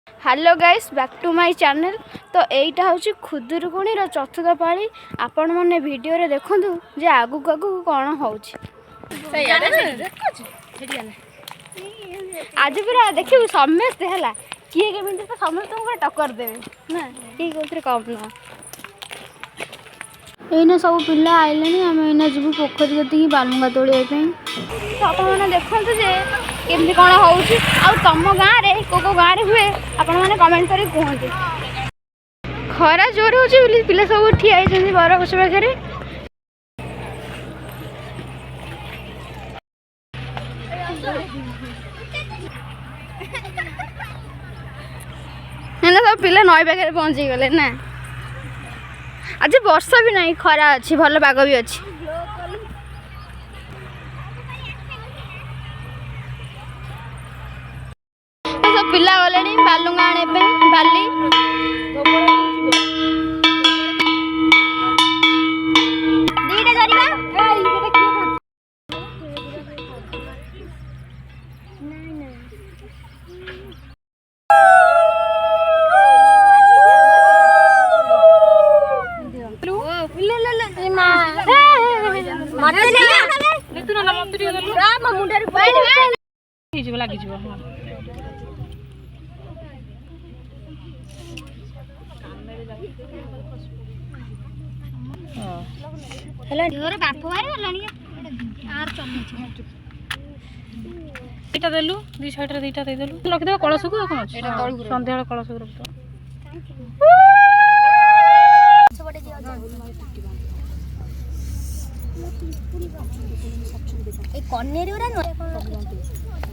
Hello guys back to my channel. तो एटा हूँ खुदुरुकुणी चतुर्थ पाली आपण मैंने वीडियो रे देखु जे आगु आगु कौन हो आज पूरा देखिए समस्ते है किए केमी तो समस्त टक्कर देवे ना किए कौन कम नुह। एना सब पिला आइले आम एना जीव पोखरी कती बालुंगा तोड़ापी तो आपने देखते जे केमती कौन हो तुम गाँव में को गाँव में हुए आपण मैंने कमेंट कर कहते। खरा जोर हो पिला सब ठिया बर गछ पाखे सब पिला नई पाखे पहुंची गले ना। आज वर्षा भी नहीं खरा अच्छी भल पाग भी अच्छी। सब पिला गले बालुंगा आने बाली इटा देलु दी साइड रे दीटा दे देलु लखि देबा कळस को कोन अछि संध्या बेला कळस रख दो। ए कन्नेरी उरा न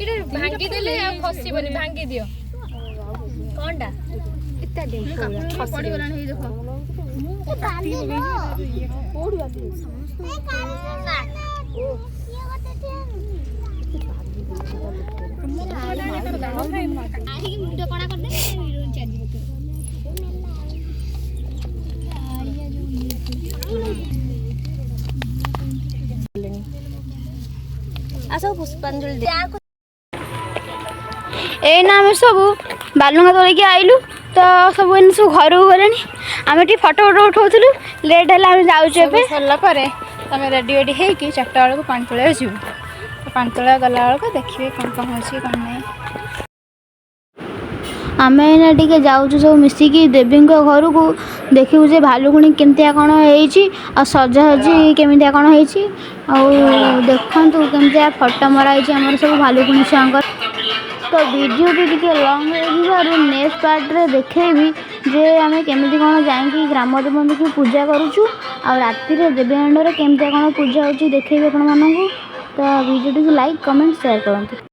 इटा भांगी देले आ फसी बनी भांगी दियो कोनडा इत्ता दे पड़ी गलानी हे देखो ए काली कोडी आती ए काली ओ ये मुंडो कणा कर दे हिरोइन चेंज आसो पुष्पांजलि दे ए ना हम सब बालुंगा तोड़ के आइलु तो सब इन सब घर को गले आम टी फटो फटो उठाऊलु लेट है आम जाऊे सरला परे तमे रेडी रेडी हे कि 4टा बेला को पानी तोळे आसीबो तो पानी तोळे गला बेला को देखिबे कोन कोन होछि कोन नै। आम एना टिके जाऊँ सब मिसिकी देवी घर को देखू जे भालुकुणी केमतिया कौन हो सजासजी केमतिया कौन हो देखु केमतिया फटो मराई आम सब भालुकुणी छुआ। तो वीडियो टी लंग हो नेक्स्ट पार्ट रे देखेबी जे आम केमी कौन जाकि ग्राम देवी की पूजा करुचु आ राति देवी दांडे केमतिया कौन पूजा हो देखेबी आपण मानू। तो video T like comment share करते।